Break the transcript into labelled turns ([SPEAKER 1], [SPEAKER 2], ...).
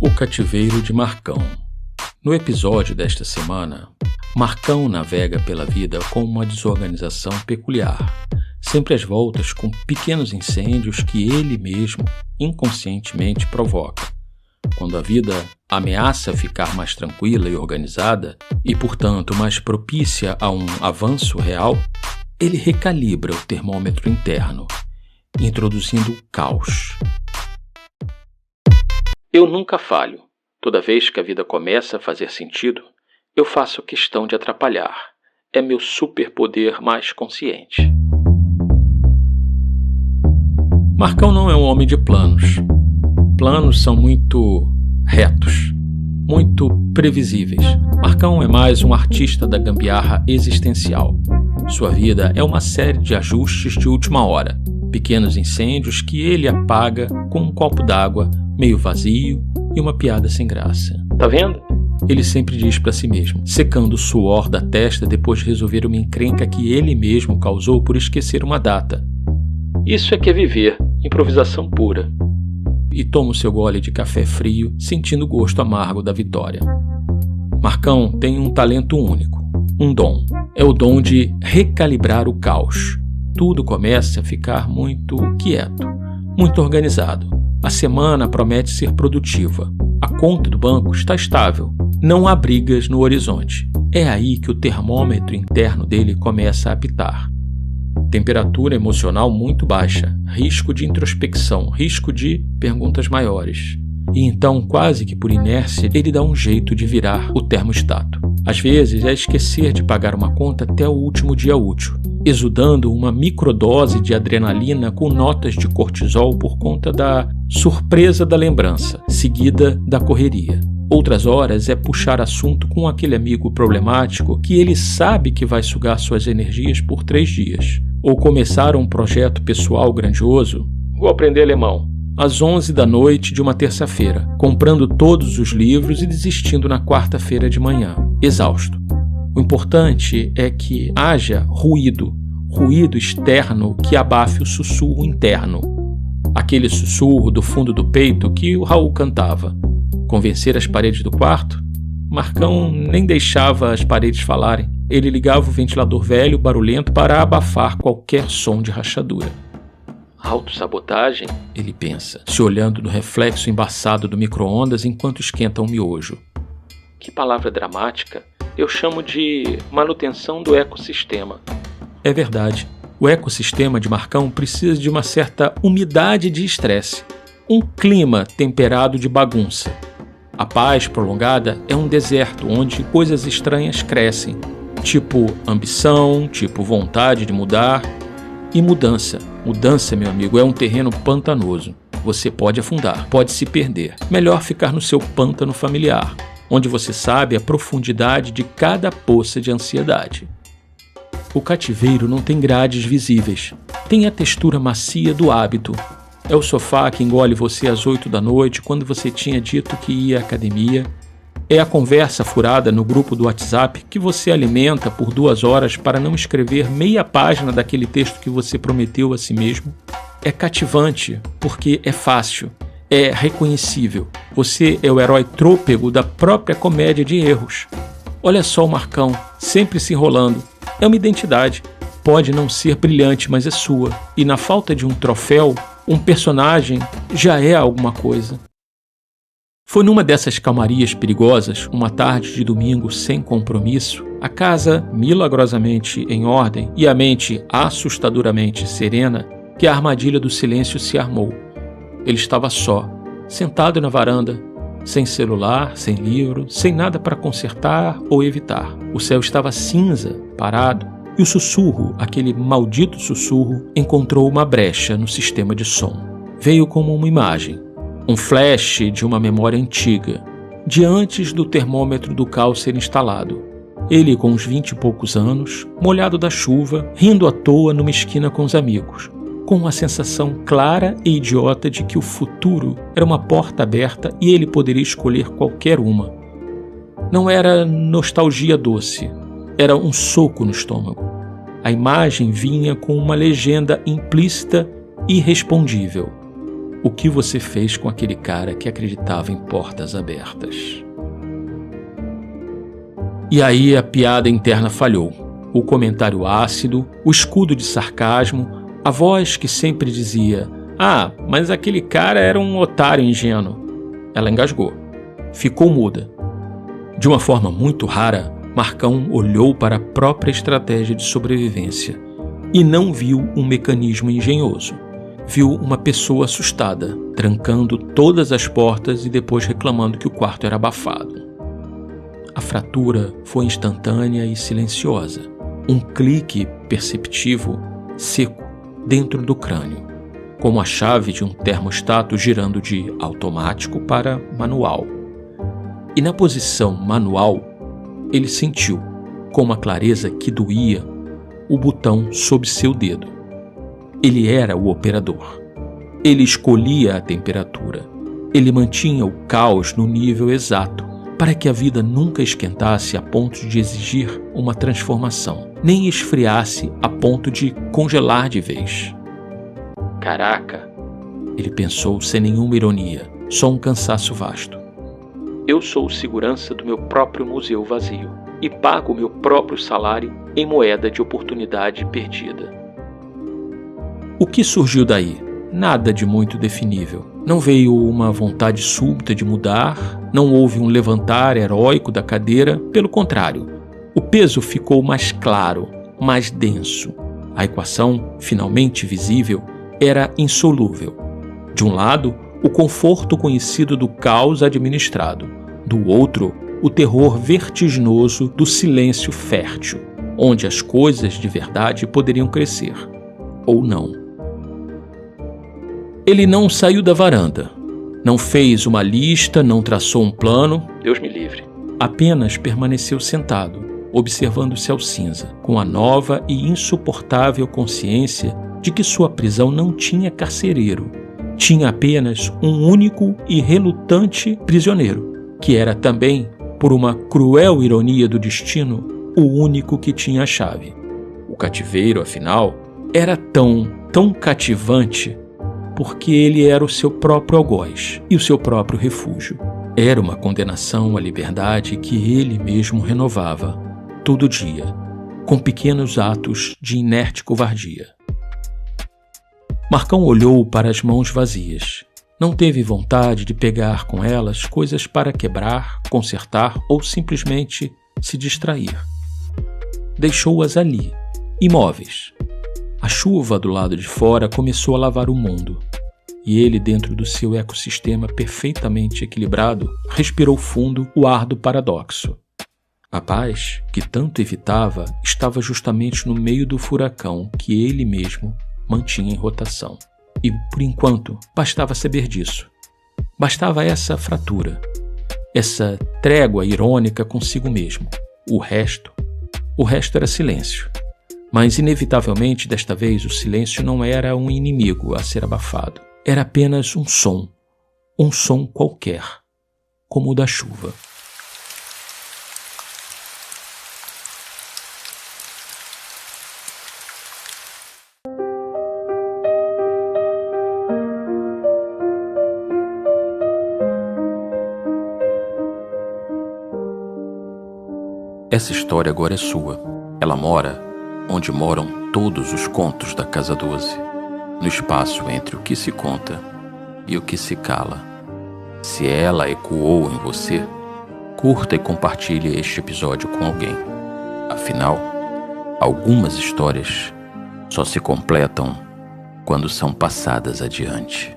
[SPEAKER 1] O cativeiro de Marcão. No episódio desta semana, Marcão navega pela vida com uma desorganização peculiar, sempre às voltas com pequenos incêndios que ele mesmo inconscientemente provoca. Quando a vida ameaça ficar mais tranquila e organizada, e portanto mais propícia a um avanço real, ele recalibra o termômetro interno, introduzindo o caos. Eu nunca falho. Toda vez que a vida começa a fazer sentido, eu faço questão de atrapalhar. É meu superpoder mais consciente. Marcão não é um homem de planos. Planos são muito retos, muito previsíveis. Marcão é mais um artista da gambiarra existencial. Sua vida é uma série de ajustes de última hora, pequenos incêndios que ele apaga com um copo d'água meio vazio e uma piada sem graça. Tá vendo? Ele sempre diz para si mesmo, secando o suor da testa depois de resolver uma encrenca que ele mesmo causou por esquecer uma data. Isso é que é viver, improvisação pura. E toma o seu gole de café frio, sentindo o gosto amargo da vitória. Marcão tem um talento único, um dom. É o dom de recalibrar o caos. Tudo começa a ficar muito quieto, muito organizado. A semana promete ser produtiva. A conta do banco está estável. Não há brigas no horizonte. É aí que o termômetro interno dele começa a apitar. Temperatura emocional muito baixa, risco de introspecção, risco de perguntas maiores. E então, quase que por inércia, ele dá um jeito de virar o termostato. Às vezes é esquecer de pagar uma conta até o último dia útil, exudando uma microdose de adrenalina com notas de cortisol por conta da surpresa da lembrança, seguida da correria. Outras horas é puxar assunto com aquele amigo problemático que ele sabe que vai sugar suas energias por 3 dias. Ou começar um projeto pessoal grandioso. Vou aprender alemão. Às 11 da noite de uma terça-feira, comprando todos os livros e desistindo na quarta-feira de manhã, exausto. O importante é que haja ruído externo que abafe o sussurro interno. Aquele sussurro do fundo do peito que o Raul cantava. Convencer as paredes do quarto? Marcão nem deixava as paredes falarem. Ele ligava o ventilador velho, barulhento, para abafar qualquer som de rachadura. Autossabotagem? Ele pensa, se olhando no reflexo embaçado do micro-ondas enquanto esquenta um miojo. Que palavra dramática! Eu chamo de manutenção do ecossistema. É verdade. O ecossistema de Marcão precisa de uma certa umidade de estresse. Um clima temperado de bagunça. A paz prolongada é um deserto onde coisas estranhas crescem. Tipo ambição, tipo vontade de mudar. E mudança. Mudança, meu amigo, é um terreno pantanoso. Você pode afundar, pode se perder. Melhor ficar no seu pântano familiar, onde você sabe a profundidade de cada poça de ansiedade. O cativeiro não tem grades visíveis. Tem a textura macia do hábito. É o sofá que engole você às 8 da noite quando você tinha dito que ia à academia. É a conversa furada no grupo do WhatsApp que você alimenta por 2 horas para não escrever meia página daquele texto que você prometeu a si mesmo. É cativante porque é fácil, é reconhecível. Você é o herói trôpego da própria comédia de erros. Olha só o Marcão, sempre se enrolando. É uma identidade. Pode não ser brilhante, mas é sua. E na falta de um troféu, um personagem já é alguma coisa. Foi numa dessas calmarias perigosas, uma tarde de domingo sem compromisso, a casa milagrosamente em ordem e a mente assustadoramente serena, que a armadilha do silêncio se armou. Ele estava só, sentado na varanda, sem celular, sem livro, sem nada para consertar ou evitar. O céu estava cinza, parado, e o sussurro, aquele maldito sussurro, encontrou uma brecha no sistema de som. Veio como uma imagem. Um flash de uma memória antiga, de antes do termômetro do caos ser instalado. Ele com uns 20 e poucos anos, molhado da chuva, rindo à toa numa esquina com os amigos, com uma sensação clara e idiota de que o futuro era uma porta aberta e ele poderia escolher qualquer uma. Não era nostalgia doce, era um soco no estômago. A imagem vinha com uma legenda implícita e irrespondível. o que você fez com aquele cara que acreditava em portas abertas. E aí a piada interna falhou. O comentário ácido, o escudo de sarcasmo, a voz que sempre dizia: "Ah, mas aquele cara era um otário ingênuo." Ela engasgou. Ficou muda. De uma forma muito rara, Marcão olhou para a própria estratégia de sobrevivência e não viu um mecanismo engenhoso. Viu uma pessoa assustada, trancando todas as portas e depois reclamando que o quarto era abafado. A fratura foi instantânea e silenciosa. Um clique perceptivo, seco, dentro do crânio, como a chave de um termostato girando de automático para manual. E na posição manual, ele sentiu, com uma clareza que doía, o botão sob seu dedo. Ele era o operador. Ele escolhia a temperatura. Ele mantinha o caos no nível exato, para que a vida nunca esquentasse a ponto de exigir uma transformação, nem esfriasse a ponto de congelar de vez. Caraca, ele pensou sem nenhuma ironia, só um cansaço vasto. Eu sou o segurança do meu próprio museu vazio e pago o meu próprio salário em moeda de oportunidade perdida. O que surgiu daí? Nada de muito definível. Não veio uma vontade súbita de mudar, não houve um levantar heróico da cadeira, pelo contrário. O peso ficou mais claro, mais denso. A equação, finalmente visível, era insolúvel. De um lado, o conforto conhecido do caos administrado. Do outro, o terror vertiginoso do silêncio fértil, onde as coisas de verdade poderiam crescer. Ou não. Ele não saiu da varanda, não fez uma lista, não traçou um plano, Deus me livre. Apenas permaneceu sentado, observando o céu cinza, com a nova e insuportável consciência de que sua prisão não tinha carcereiro, tinha apenas um único e relutante prisioneiro, que era também, por uma cruel ironia do destino, o único que tinha a chave. O cativeiro, afinal, era tão cativante porque ele era o seu próprio algoz e o seu próprio refúgio. Era uma condenação à liberdade que ele mesmo renovava, todo dia, com pequenos atos de inerte covardia. Marcão olhou para as mãos vazias. Não teve vontade de pegar com elas coisas para quebrar, consertar ou simplesmente se distrair. Deixou-as ali, imóveis. A chuva do lado de fora começou a lavar o mundo, e ele, dentro do seu ecossistema perfeitamente equilibrado, respirou fundo o ar do paradoxo. A paz, que tanto evitava, estava justamente no meio do furacão que ele mesmo mantinha em rotação. E, por enquanto, bastava saber disso. Bastava essa fratura, essa trégua irônica consigo mesmo. O resto era silêncio. Mas, inevitavelmente, desta vez, o silêncio não era um inimigo a ser abafado. Era apenas um som qualquer, como o da chuva. Essa história agora é sua. Ela mora onde moram todos os contos da Casa 12, no espaço entre o que se conta e o que se cala. Se ela ecoou em você, curta e compartilhe este episódio com alguém. Afinal, algumas histórias só se completam quando são passadas adiante.